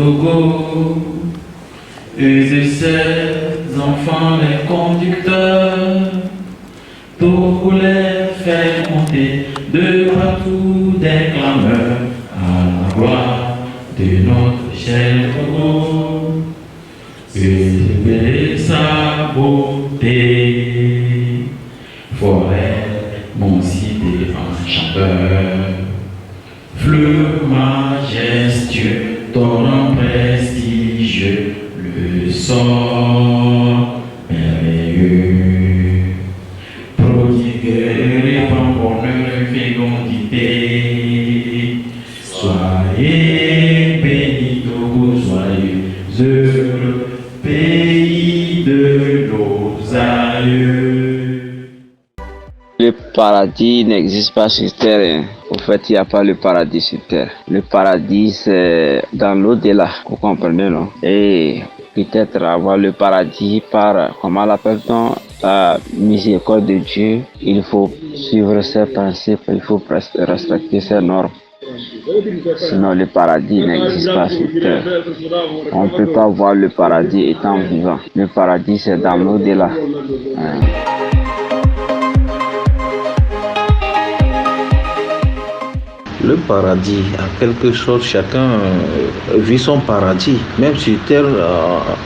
Togo. Eux et ses enfants, les conducteurs, Togo les fait monter de partout des clameurs à la gloire de notre cher Togo. Élever sa beauté, forêt, mon cité enchanteur, fleuve majestueux, torrent prestigieux, le sort merveilleux, prodigue, répand bonheur, fécondité. Soyez bénis, Togo, soyez heureux, pays de nos aïeux. Le paradis n'existe pas sur terre. Au fait, il n'y a pas le paradis sur terre. Le paradis, c'est dans l'au-delà. Vous comprenez, non? Et peut-être avoir le paradis par, comment l'appelle-t-on, la miséricorde de Dieu. Il faut suivre ses principes, il faut respecter ses normes. Sinon, le paradis n'existe pas sur terre. On ne peut pas voir le paradis étant vivant. Le paradis, c'est dans l'au-delà. Le paradis, en quelque sorte, chacun vit son paradis. Même sur terre,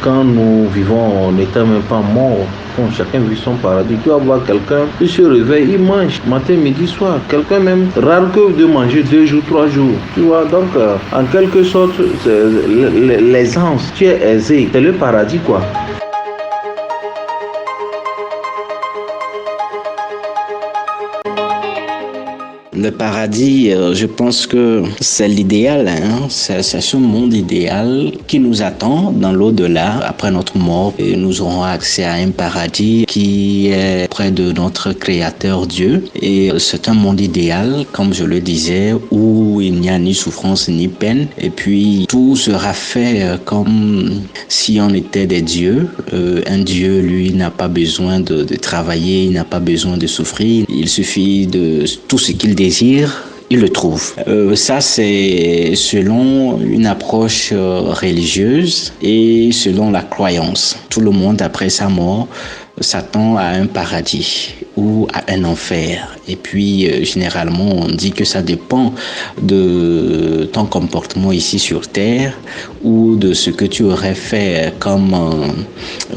quand nous vivons, on n'était même pas mort. Bon, chacun vit son paradis. Tu vas voir quelqu'un, il se réveille, il mange matin, midi, soir. Quelqu'un même, rare que de manger 2 jours, 3 jours. Tu vois, donc, en quelque sorte, l'aisance, tu es aisé. C'est le paradis, quoi. Le paradis, je pense que c'est l'idéal, hein? C'est ce monde idéal qui nous attend dans l'au-delà après notre mort. Et nous aurons accès à un paradis qui est près de notre Créateur Dieu. Et c'est un monde idéal, comme je le disais, où il n'y a ni souffrance ni peine. Et puis tout sera fait comme si on était des dieux. Un dieu, lui, n'a pas besoin de travailler, il n'a pas besoin de souffrir. Il suffit de tout ce qu'il désire, il le trouve. Ça, c'est selon une approche religieuse et selon la croyance. Tout le monde, après sa mort, s'attend à un paradis ou à un enfer. Et puis, généralement, on dit que ça dépend de ton comportement ici sur Terre ou de ce que tu aurais fait comme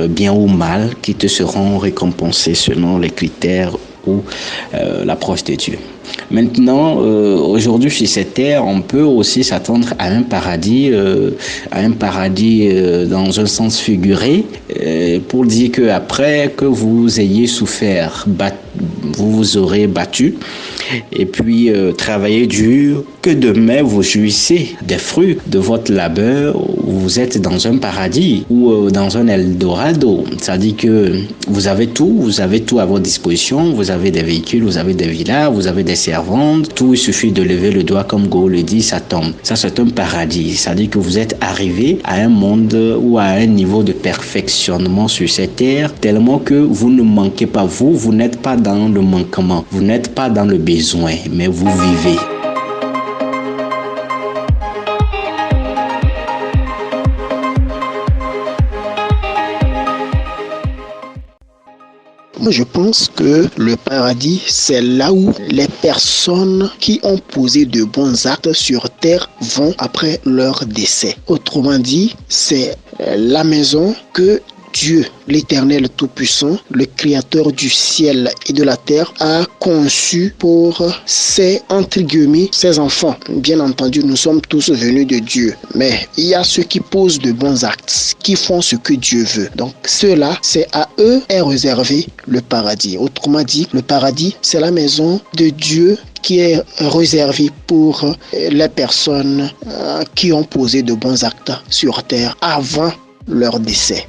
bien ou mal qui te seront récompensés selon les critères ou l'approche de Dieu. Maintenant, aujourd'hui sur cette terre, on peut aussi s'attendre à un paradis dans un sens figuré, pour dire que après que vous ayez souffert, vous vous aurez battu, et puis travaillé dur, que demain vous jouissez des fruits de votre labeur. Vous êtes dans un paradis ou dans un Eldorado. C'est-à-dire que vous avez tout à votre disposition. Vous avez des véhicules, vous avez des villas, vous avez des servantes. Tout, il suffit de lever le doigt, comme Go le dit, ça tombe. Ça, c'est un paradis. C'est-à-dire que vous êtes arrivé à un monde ou à un niveau de perfectionnement sur cette terre, tellement que vous ne manquez pas. Vous n'êtes pas dans le manquement. Vous n'êtes pas dans le besoin, mais vous vivez. Moi, je pense que le paradis, c'est là où les personnes qui ont posé de bons actes sur terre vont après leur décès. Autrement dit, c'est la maison que Dieu, l'Éternel Tout-Puissant, le Créateur du ciel et de la terre, a conçu pour ses, entre guillemets, ses enfants. Bien entendu, nous sommes tous venus de Dieu, mais il y a ceux qui posent de bons actes, qui font ce que Dieu veut. Donc, ceux-là, c'est à eux est réservé le paradis. Autrement dit, le paradis, c'est la maison de Dieu qui est réservée pour les personnes qui ont posé de bons actes sur terre avant leur décès.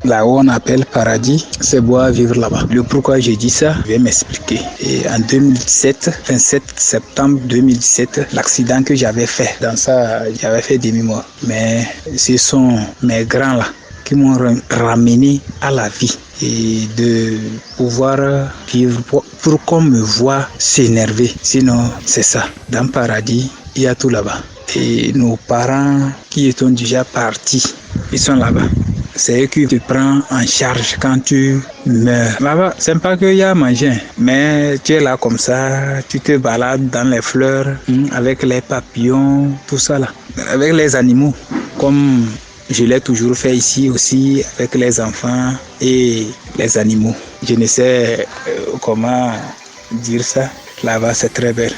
Là où on appelle paradis, c'est beau à vivre là-bas. Le pourquoi j'ai dit ça, je vais m'expliquer. Et en 2017, 27 septembre 2017, l'accident que j'avais fait, dans ça, j'avais fait demi-mort. Mais ce sont mes grands là qui m'ont ramené à la vie et de pouvoir vivre pour qu'on me voit s'énerver. Sinon, c'est ça. Dans le paradis, il y a tout là-bas. Et nos parents qui étaient déjà partis, ils sont là-bas. C'est eux qui te prennent en charge quand tu meurs. Là-bas, c'est pas qu'il y a à manger, mais tu es là comme ça, tu te balades dans les fleurs, avec les papillons, tout ça là. Avec les animaux, comme je l'ai toujours fait ici aussi, avec les enfants et les animaux. Je ne sais comment dire ça. Là-bas, c'est très belle.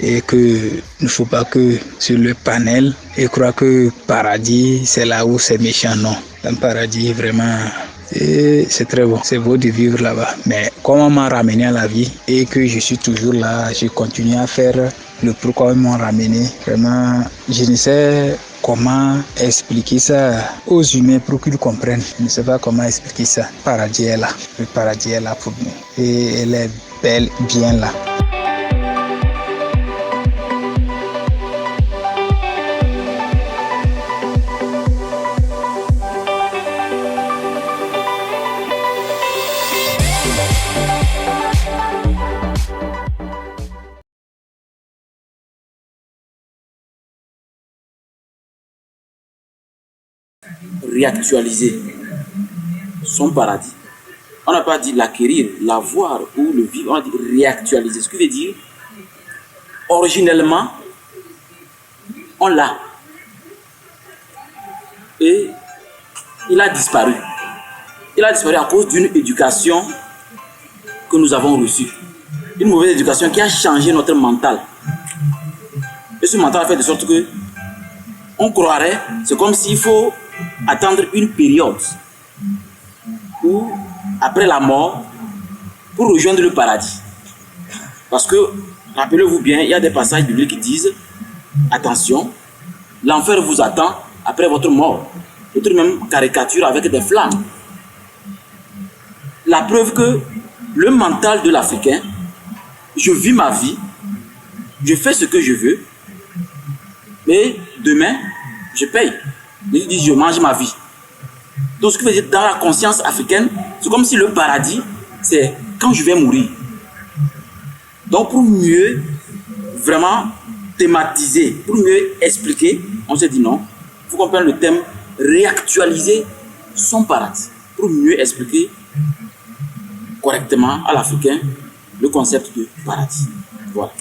Et que il ne faut pas que sur le panel et croire que paradis c'est là où c'est méchant. Non, dans le paradis vraiment c'est très bon, c'est beau de vivre là-bas. Mais comme on m'a ramené à la vie et que je suis toujours là, je continue à faire le pourquoi ils m'ont ramené. Vraiment, je ne sais comment expliquer ça aux humains pour qu'ils comprennent. Je ne sais pas comment expliquer ça. Le paradis est là, le paradis est là pour nous et elle est belle, bien là. Réactualiser son paradis. On n'a pas dit l'acquérir, l'avoir ou le vivre, on a dit réactualiser. Ce qui veut dire, originellement, on l'a. Et il a disparu. Il a disparu à cause d'une éducation que nous avons reçue. Une mauvaise éducation qui a changé notre mental. Et ce mental a fait de sorte que on croirait, c'est comme s'il faut attendre une période où, après la mort, pour rejoindre le paradis. Parce que, rappelez-vous bien, il y a des passages bibliques qui disent, attention, l'enfer vous attend après votre mort. D'autres même caricature avec des flammes. La preuve que le mental de l'Africain, je vis ma vie, je fais ce que je veux, mais demain, je paye. Il dit, je mange ma vie. Donc, ce qui veut dire, dans la conscience africaine, c'est comme si le paradis, c'est quand je vais mourir. Donc, pour mieux vraiment thématiser, pour mieux expliquer, on s'est dit non, il faut qu'on prenne le thème réactualiser son paradis, pour mieux expliquer correctement à l'Africain le concept de paradis. Voilà.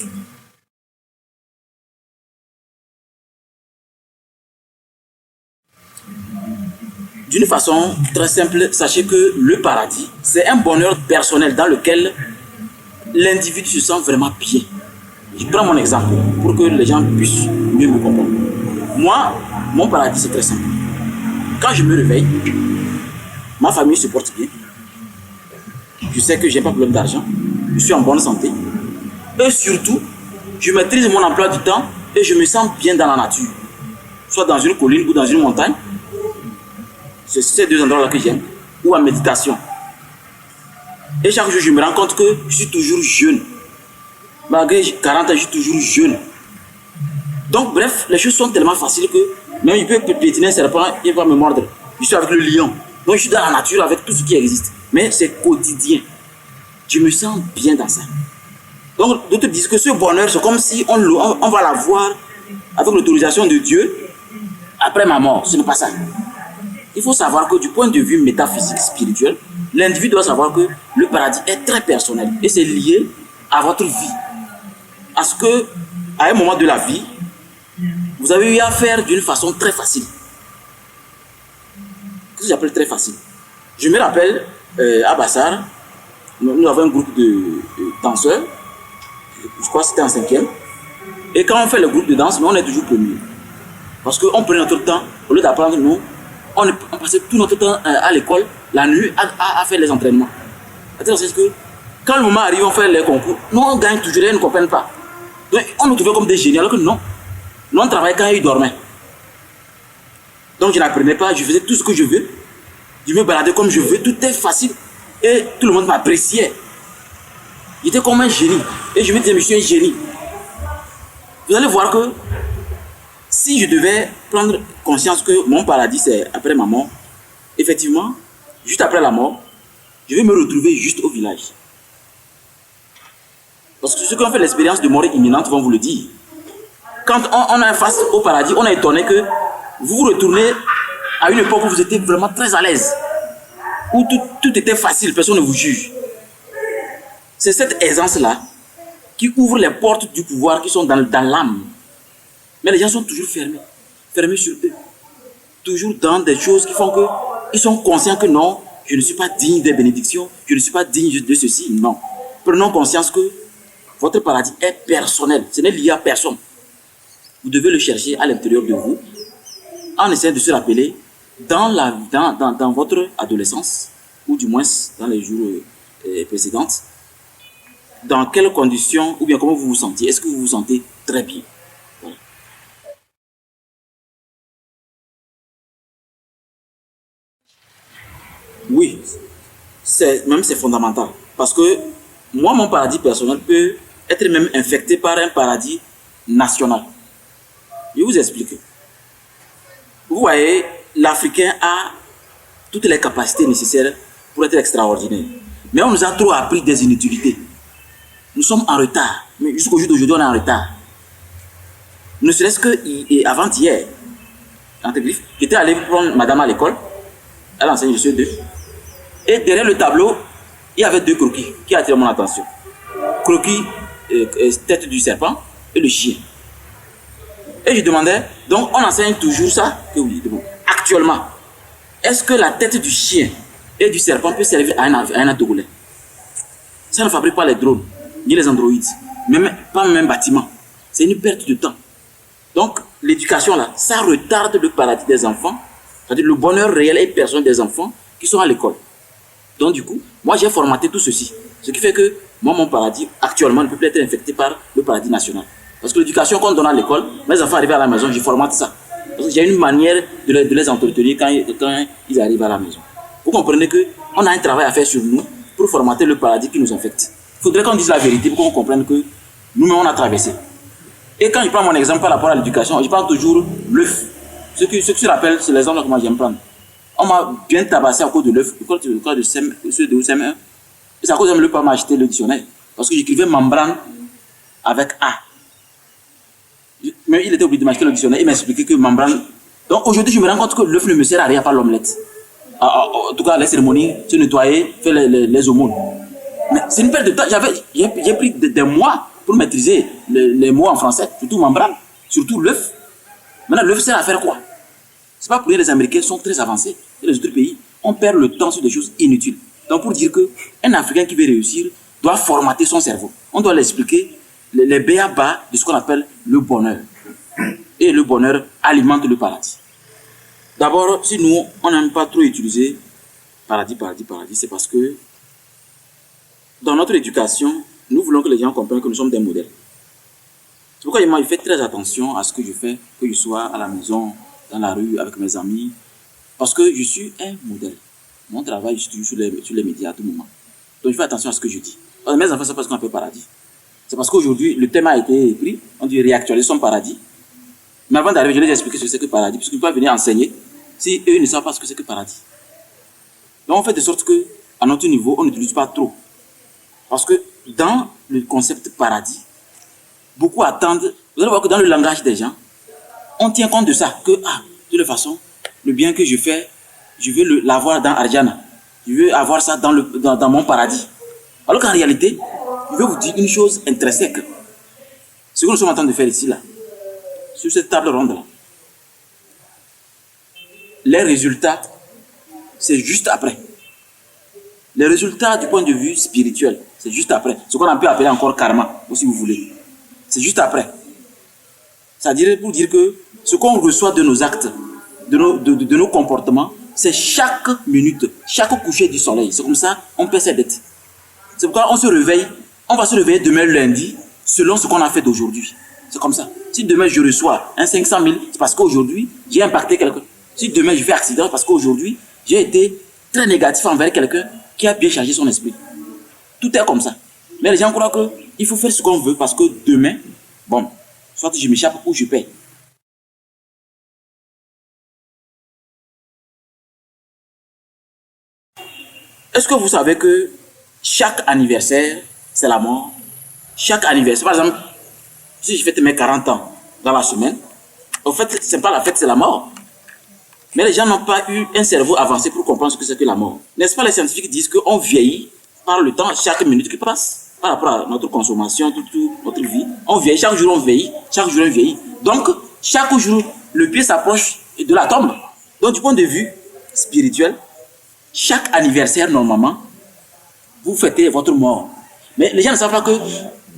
D'une façon très simple, sachez que le paradis, c'est un bonheur personnel dans lequel l'individu se sent vraiment bien. Je prends mon exemple pour que les gens puissent mieux me comprendre. Moi, mon paradis, c'est très simple. Quand je me réveille, ma famille se porte bien. Je sais que je n'ai pas de problème d'argent. Je suis en bonne santé. Et surtout, je maîtrise mon emploi du temps et je me sens bien dans la nature. Soit dans une colline ou dans une montagne. C'est ces deux endroits-là que j'aime. Ou en méditation. Et chaque jour, je me rends compte que je suis toujours jeune. Malgré 40 ans, je suis toujours jeune. Donc, bref, les choses sont tellement faciles que même il peut piétiner un serpent, il va me mordre. Je suis avec le lion. Donc, je suis dans la nature avec tout ce qui existe. Mais c'est quotidien. Je me sens bien dans ça. Donc, d'autres disent que ce bonheur, c'est comme si on va l'avoir avec l'autorisation de Dieu après ma mort. Ce n'est pas ça. Il faut savoir que du point de vue métaphysique, spirituel, l'individu doit savoir que le paradis est très personnel et c'est lié à votre vie. Parce que, à un moment de la vie, vous avez eu à faire d'une façon très facile. Qu'est-ce que j'appelle très facile? Je me rappelle, à Bassar, nous avons un groupe de danseurs, je crois que c'était en 5e, et quand on fait le groupe de danse, on est toujours premier. Parce qu'on prenait notre temps, au lieu d'apprendre, nous, on passait tout notre temps à l'école, la nuit, à faire les entraînements. C'est-à-dire que quand le moment arrive, on fait les concours, nous on gagne toujours, ils ne comprennent pas. Donc on nous trouvait comme des génies, alors que non. Nous on travaillait quand ils dormaient. Donc je n'apprenais pas, je faisais tout ce que je veux. Je me baladais comme je veux, tout est facile. Et tout le monde m'appréciait. J'étais comme un génie. Et je me disais, mais je suis un génie. Vous allez voir que si je devais prendre conscience que mon paradis c'est après ma mort, effectivement, juste après la mort, je vais me retrouver juste au village. Parce que ceux qui ont fait l'expérience de mort imminente vont vous le dire. Quand on est face au paradis, on est étonné que vous vous retournez à une époque où vous étiez vraiment très à l'aise, où tout était facile, personne ne vous juge. C'est cette aisance-là qui ouvre les portes du pouvoir qui sont dans l'âme. Mais les gens sont toujours fermés sur eux. Toujours dans des choses qui font qu'ils sont conscients que non, je ne suis pas digne des bénédictions, je ne suis pas digne de ceci. Non. Prenons conscience que votre paradis est personnel, ce n'est lié à personne. Vous devez le chercher à l'intérieur de vous, en essayant de se rappeler dans votre adolescence, ou du moins dans les jours précédents, dans quelles conditions, ou bien comment vous vous sentiez. Est-ce que vous vous sentez très bien? Voilà. Oui, c'est fondamental. Parce que moi, mon paradis personnel peut être même infecté par un paradis national. Je vais vous expliquer. Vous voyez, l'Africain a toutes les capacités nécessaires pour être extraordinaire. Mais on nous a trop appris des inutilités. Nous sommes en retard. Mais jusqu'au jour d'aujourd'hui, on est en retard. Ne serait-ce que avant-hier, j'étais allé prendre madame à l'école. Elle enseigne, je suis deux. Et derrière le tableau, il y avait deux croquis qui attirent mon attention. Croquis, tête du serpent et le chien. Et je demandais, donc on enseigne toujours ça que oui, actuellement, est-ce que la tête du chien et du serpent peut servir à un Togolais? Ça ne fabrique pas les drones, ni les androïdes, pas même bâtiment. C'est une perte de temps. Donc, l'éducation là, ça retarde le paradis des enfants, c'est-à-dire le bonheur réel et personnel des enfants qui sont à l'école. Donc, du coup, moi j'ai formaté tout ceci. Ce qui fait que moi, mon paradis, actuellement, ne peut plus être infecté par le paradis national. Parce que l'éducation qu'on donne à l'école, mes enfants arrivent à la maison, je formate ça. Parce que j'ai une manière de les entretenir quand ils arrivent à la maison. Vous comprenez qu'on a un travail à faire sur nous pour formater le paradis qui nous infecte. Il faudrait qu'on dise la vérité pour qu'on comprenne que nous-mêmes, on a traversé. Et quand je prends mon exemple par rapport à l'éducation, je parle toujours l'œuf. Ce qui se rappelle, c'est l'exemple que moi j'aime prendre. On m'a bien tabassé à cause de l'œuf, ceux de CM1. Et c'est à cause de l'œuf que m'a acheté le dictionnaire. Parce que j'écrivais membrane avec A. Mais il était obligé de m'acheter le dictionnaire et m'expliquer que membrane. Donc aujourd'hui, je me rends compte que l'œuf ne me sert à rien par l'omelette. En tout cas, les cérémonies, se nettoyer, faire les aumônes. Mais c'est une perte de temps. J'ai pris des mois pour maîtriser les mots en français, surtout membrane, surtout l'œuf. Maintenant, l'œuf sert à faire quoi? C'est pas pour rien les Américains sont très avancés. Et les autres pays, on perd le temps sur des choses inutiles. Donc pour dire qu'un Africain qui veut réussir doit formater son cerveau. On doit l'expliquer les b.a.-ba de ce qu'on appelle le bonheur. Et le bonheur alimente le paradis. D'abord, si nous, on n'aime pas trop utiliser paradis, c'est parce que dans notre éducation, nous voulons que les gens comprennent que nous sommes des modèles. C'est pourquoi je fais très attention à ce que je fais, que je sois à la maison, dans la rue, avec mes amis, parce que je suis un modèle. Mon travail, je suis toujours sur les médias à tout moment. Donc je fais attention à ce que je dis. Parce que mes enfants, c'est pas ce qu'on appelle paradis. C'est parce qu'aujourd'hui, le thème a été pris, on dit réactualiser son paradis. Mais avant d'arriver, je vais les expliquer ce que c'est que paradis, puisqu'ils ne peuvent pas venir enseigner si eux ne savent pas ce que c'est que paradis. Donc on fait de sorte que, à notre niveau, on n'utilise pas trop. Parce que dans le concept paradis, beaucoup attendent, vous allez voir que dans le langage des gens, on tient compte de ça, que, de toute façon, le bien que je fais, je veux l'avoir dans Arjana. Je veux avoir ça dans mon paradis. Alors qu'en réalité, je vais vous dire une chose intrinsèque. Ce que nous sommes en train de faire ici, là, sur cette table ronde-là, les résultats, c'est juste après. Les résultats du point de vue spirituel, c'est juste après. Ce qu'on peut appeler encore karma, si vous voulez. C'est juste après. C'est-à-dire pour dire que ce qu'on reçoit de nos actes, de nos comportements, c'est chaque minute, chaque coucher du soleil. C'est comme ça, on paie ses dettes. C'est pourquoi on se réveille, on va se réveiller demain lundi, selon ce qu'on a fait d'aujourd'hui. C'est comme ça. Si demain je reçois un 500 000, c'est parce qu'aujourd'hui, j'ai impacté quelqu'un. Si demain je fais accident, c'est parce qu'aujourd'hui, j'ai été très négatif envers quelqu'un qui a bien chargé son esprit. Tout est comme ça. Mais les gens croient qu'il faut faire ce qu'on veut parce que demain, bon, soit je m'échappe ou je paye. Est-ce que vous savez que chaque anniversaire, c'est la mort? Chaque anniversaire, par exemple, si je fête mes 40 ans dans la semaine, en fait, ce n'est pas la fête, c'est la mort. Mais les gens n'ont pas eu un cerveau avancé pour comprendre ce que c'est que la mort. N'est-ce pas, les scientifiques disent qu'on vieillit par le temps, chaque minute qui passe, par rapport à notre consommation, toute notre vie. On vieillit, chaque jour on vieillit, chaque jour on vieillit. Donc, chaque jour, le pied s'approche de la tombe. Donc, du point de vue spirituel, chaque anniversaire, normalement, vous fêtez votre mort. Mais les gens ne savent pas que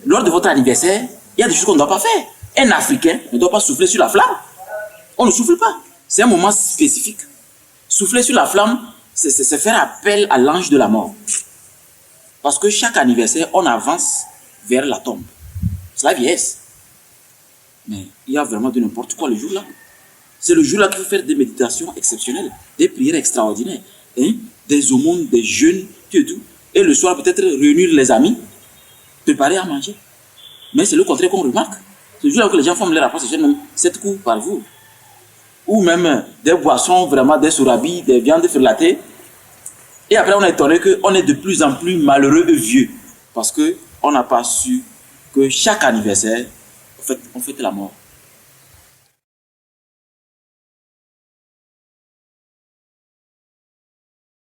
lors de votre anniversaire, il y a des choses qu'on ne doit pas faire. Un Africain ne doit pas souffler sur la flamme. On ne souffle pas. C'est un moment spécifique. Souffler sur la flamme, c'est faire appel à l'ange de la mort. Parce que chaque anniversaire, on avance vers la tombe. C'est la vieillesse. Mais il y a vraiment de n'importe quoi le jour-là. C'est le jour-là qu'il faut faire des méditations exceptionnelles, des prières extraordinaires, hein? Des aumônes, des jeûnes, tout et tout. Et le soir, peut-être réunir les amis, préparer à manger. Mais c'est le contraire qu'on remarque. C'est le jour-là que les gens font leur rapport, c'est même 7 coups par jour. Ou même des boissons, vraiment des sourabis, des viandes frelatées. Et après, on est étonné qu'on est de plus en plus malheureux et vieux. Parce qu'on n'a pas su que chaque anniversaire, on fête la mort.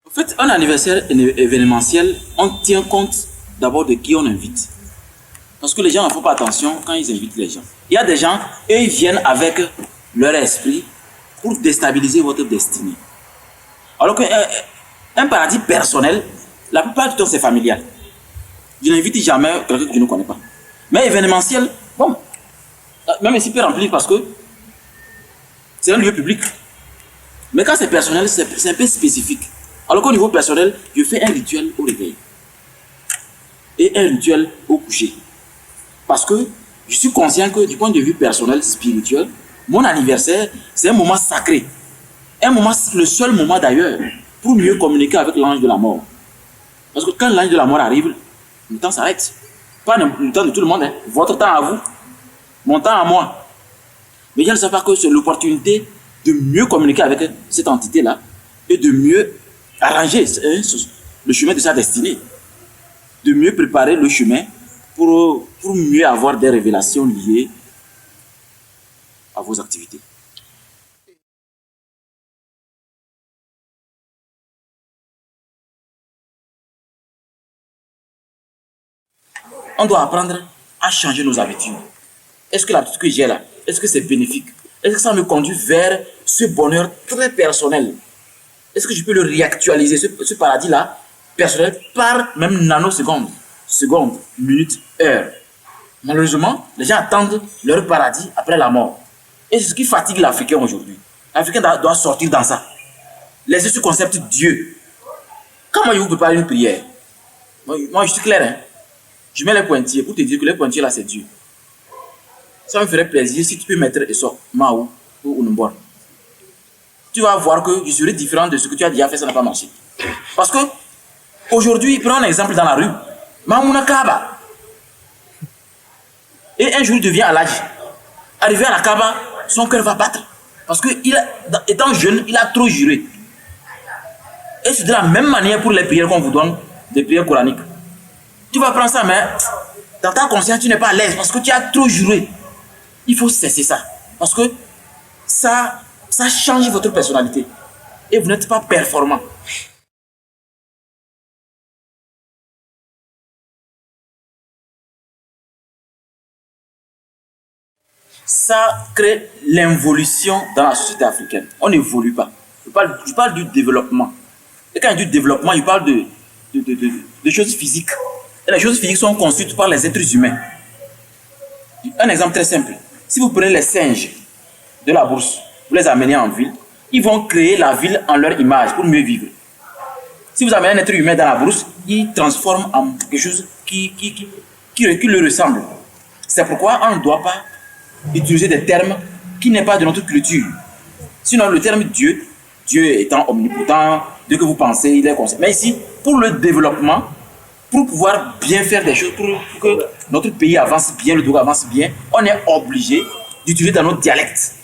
En fait, un anniversaire événementiel, on tient compte d'abord de qui on invite. Parce que les gens ne font pas attention quand ils invitent les gens. Il y a des gens, eux, ils viennent avec leur esprit pour déstabiliser votre destinée. Alors qu'un paradis personnel, la plupart du temps, c'est familial. Je n'invite jamais quelqu'un que je ne connais pas. Mais événementiel, bon, même ici peut remplir parce que c'est un lieu public. Mais quand c'est personnel, c'est un peu spécifique. Alors qu'au niveau personnel, je fais un rituel au réveil et un rituel au coucher. Parce que je suis conscient que du point de vue personnel, spirituel, mon anniversaire, c'est un moment sacré. Un moment, le seul moment d'ailleurs, pour mieux communiquer avec l'ange de la mort. Parce que quand l'ange de la mort arrive, le temps s'arrête. Pas le temps de tout le monde, hein. Votre temps à vous, mon temps à moi. Mais je ne sais pas que c'est l'opportunité de mieux communiquer avec cette entité-là et de mieux arranger le chemin de sa destinée. De mieux préparer le chemin pour mieux avoir des révélations liées à vos activités. On doit apprendre à changer nos habitudes. Est-ce que l'habitude que j'ai là, est-ce que c'est bénéfique? Est-ce que ça me conduit vers ce bonheur très personnel? Est-ce que je peux le réactualiser, ce paradis-là, personnel, par même nanosecondes, secondes, minutes, heures? Malheureusement, les gens attendent leur paradis après la mort. Et c'est ce qui fatigue l'Africain aujourd'hui. L'Africain doit sortir dans ça. Laissez ce concept Dieu. Comment je vous prépare une prière? Moi, je suis clair, hein? Je mets les pointillés pour te dire que les pointillés là, c'est Dieu. Ça me ferait plaisir si tu peux mettre Essor, Maou ou Unumbor. Tu vas voir que je serai différent de ce que tu as déjà fait, ça n'a pas marché. Parce que, aujourd'hui, prends un exemple dans la rue. Mamouna Kaba. Et un jour, il devient à l'âge. Arrivé à la Kaba, son cœur va battre. Parce que, étant jeune, il a trop juré. Et c'est de la même manière pour les prières qu'on vous donne, des prières coraniques. Tu vas prendre ça, mais dans ta conscience, tu n'es pas à l'aise parce que tu as trop juré. Il faut cesser ça. Parce que ça change votre personnalité. Et vous n'êtes pas performant. Ça crée l'involution dans la société africaine. On n'évolue pas. Je parle du développement. Et quand je dis développement, je parle de choses physiques. Et les choses physiques sont construites par les êtres humains. Un exemple très simple. Si vous prenez les singes de la bourse, vous les amenez en ville, ils vont créer la ville en leur image pour mieux vivre. Si vous amenez un être humain dans la bourse, il transforme en quelque chose qui le ressemble. C'est pourquoi on ne doit pas utiliser des termes qui n'est pas de notre culture. Sinon, le terme Dieu étant omnipotent, Dieu que vous pensez, il est conscient. Mais ici, pour le développement, pour pouvoir bien faire des choses, pour que notre pays avance bien, le Togo avance bien, on est obligé d'utiliser dans notre dialecte.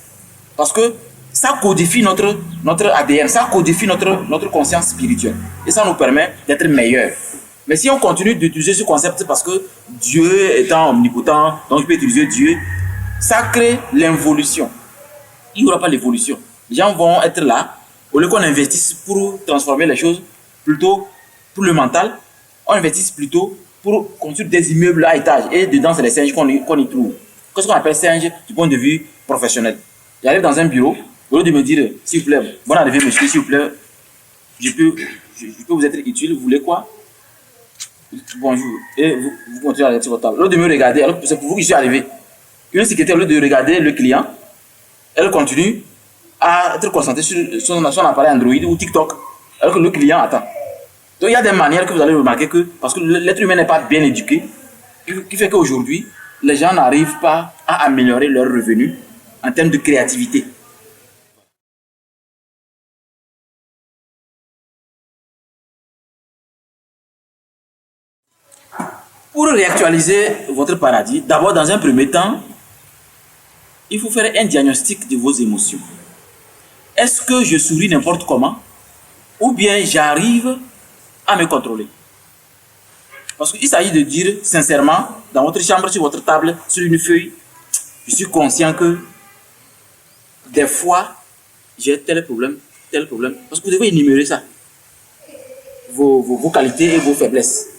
Parce que ça codifie notre ADN, ça codifie notre conscience spirituelle. Et ça nous permet d'être meilleurs. Mais si on continue d'utiliser ce concept parce que Dieu étant omnipotent, donc je peux utiliser Dieu, ça crée l'involution. Il n'y aura pas l'évolution. Les gens vont être là, au lieu qu'on investisse pour transformer les choses, plutôt pour le mental, on investisse plutôt pour construire des immeubles à étage. Et dedans, c'est les singes qu'on y trouve. Qu'est-ce qu'on appelle singe du point de vue professionnel? J'arrive dans un bureau, au lieu de me dire, s'il vous plaît, bonne arrivée monsieur, s'il vous plaît, je peux vous être utile, vous voulez quoi? Bonjour. Et vous continuez à aller sur votre table. Au lieu de me regarder, alors c'est pour vous que je suis arrivé. Une secrétaire, au lieu de regarder le client, elle continue à être concentrée sur son appareil Android ou TikTok, alors que le client attend. Donc il y a des manières que vous allez remarquer que, parce que l'être humain n'est pas bien éduqué, qui fait qu'aujourd'hui, les gens n'arrivent pas à améliorer leurs revenus en termes de créativité. Pour réactualiser votre paradis, d'abord, dans un premier temps, il faut faire un diagnostic de vos émotions. Est-ce que je souris n'importe comment ou bien j'arrive à me contrôler? Parce qu'il s'agit de dire sincèrement, dans votre chambre, sur votre table, sur une feuille, je suis conscient que des fois, j'ai tel problème. Parce que vous devez énumérer ça. Vos qualités et vos faiblesses.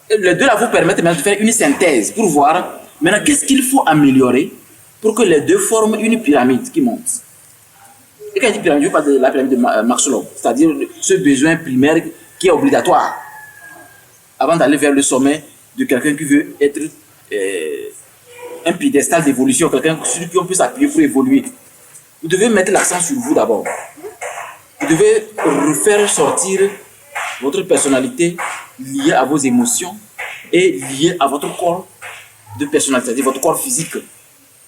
Et les deux là vous permettent maintenant de faire une synthèse pour voir maintenant qu'est-ce qu'il faut améliorer pour que les deux forment une pyramide qui monte. Et quand je dis pyramide, je parle de la pyramide de Maslow, c'est-à-dire ce besoin primaire qui est obligatoire avant d'aller vers le sommet de quelqu'un qui veut être un piédestal d'évolution, quelqu'un sur qui on peut s'appuyer pour évoluer. Vous devez mettre l'accent sur vous d'abord. Vous devez refaire sortir votre personnalité liée à vos émotions et liée à votre corps de personnalité, c'est-à-dire votre corps physique.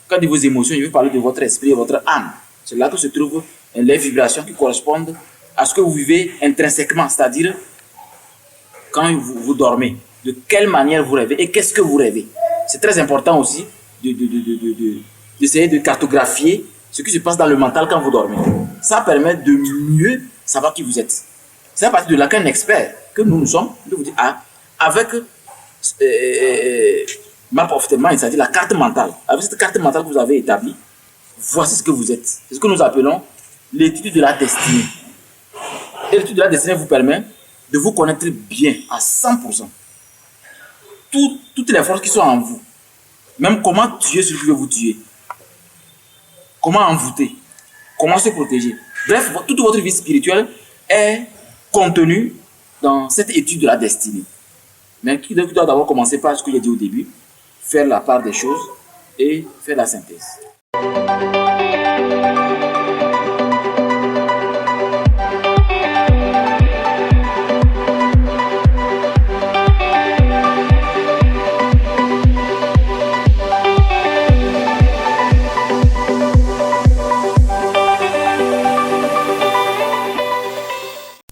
Quand je dis vos émotions, je vais parler de votre esprit et votre âme. C'est là que se trouvent les vibrations qui correspondent à ce que vous vivez intrinsèquement, c'est-à-dire quand vous dormez, de quelle manière vous rêvez et qu'est-ce que vous rêvez. C'est très important aussi d'essayer de cartographier ce qui se passe dans le mental quand vous dormez. Ça permet de mieux savoir qui vous êtes. C'est à partir de là qu'un expert que nous sommes, de vous dire, avec map of the mind, c'est-à-dire la carte mentale, avec cette carte mentale que vous avez établie, voici ce que vous êtes. C'est ce que nous appelons l'étude de la destinée. Et l'étude de la destinée vous permet de vous connaître bien à 100%. Toutes les forces qui sont en vous, même comment tuer celui qui veut vous tuer, comment envoûter, comment se protéger. Bref, toute votre vie spirituelle est contenue dans cette étude de la destinée. Mais qui doit d'abord commencer par ce que j'ai dit au début, faire la part des choses et faire la synthèse.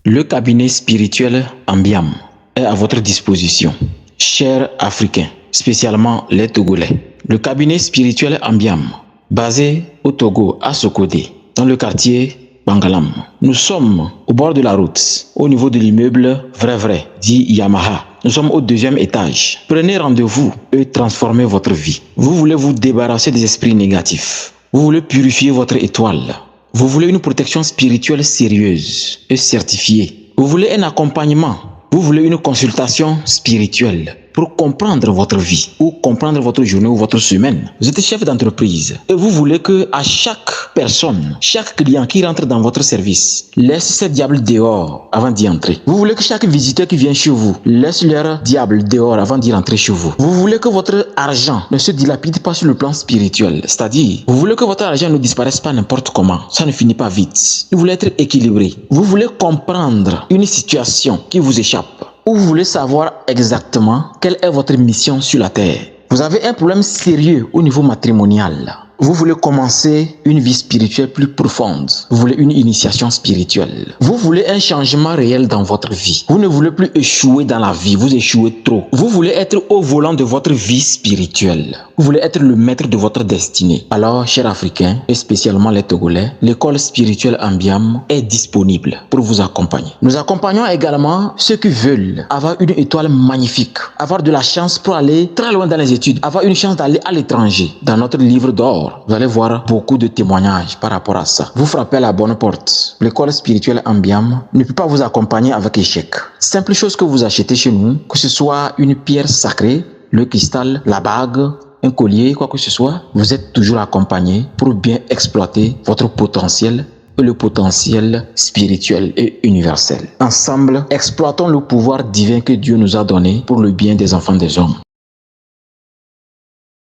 Le cabinet spirituel Ambiam est à votre disposition, chers Africains, spécialement les Togolais. Le cabinet spirituel Ambiam, basé au Togo, à Sokodé, dans le quartier Bangalam. Nous sommes au bord de la route, au niveau de l'immeuble Vrai, dit Yamaha. Nous sommes au 2e étage. Prenez rendez-vous et transformez votre vie. Vous voulez vous débarrasser des esprits négatifs. Vous voulez purifier votre étoile. Vous voulez une protection spirituelle sérieuse et certifiée. Vous voulez un accompagnement. Vous voulez une consultation spirituelle pour comprendre votre vie ou comprendre votre journée ou votre semaine. Vous êtes chef d'entreprise et vous voulez que à chaque personne, chaque client qui rentre dans votre service, laisse ses diables dehors avant d'y entrer. Vous voulez que chaque visiteur qui vient chez vous laisse leur diable dehors avant d'y rentrer chez vous. Vous voulez que votre argent ne se dilapide pas sur le plan spirituel, c'est-à-dire vous voulez que votre argent ne disparaisse pas n'importe comment, ça ne finit pas vite. Vous voulez être équilibré. Vous voulez comprendre une situation qui vous échappe. Ou vous voulez savoir exactement quelle est votre mission sur la terre. Vous avez un problème sérieux au niveau matrimonial. Vous voulez commencer une vie spirituelle plus profonde. Vous voulez une initiation spirituelle. Vous voulez un changement réel dans votre vie. Vous ne voulez plus échouer dans la vie. Vous échouez trop. Vous voulez être au volant de votre vie spirituelle. Vous voulez être le maître de votre destinée. Alors, chers Africains, et spécialement les Togolais, l'école spirituelle Ambiam est disponible pour vous accompagner. Nous accompagnons également ceux qui veulent avoir une étoile magnifique, avoir de la chance pour aller très loin dans les études, avoir une chance d'aller à l'étranger. Dans notre livre d'or, vous allez voir beaucoup de témoignages par rapport à ça. Vous frappez à la bonne porte. L'école spirituelle Ambiam ne peut pas vous accompagner avec échec. Simple chose que vous achetez chez nous, que ce soit une pierre sacrée, le cristal, la bague, un collier, quoi que ce soit, vous êtes toujours accompagné pour bien exploiter votre potentiel et le potentiel spirituel et universel. Ensemble, exploitons le pouvoir divin que Dieu nous a donné pour le bien des enfants des hommes.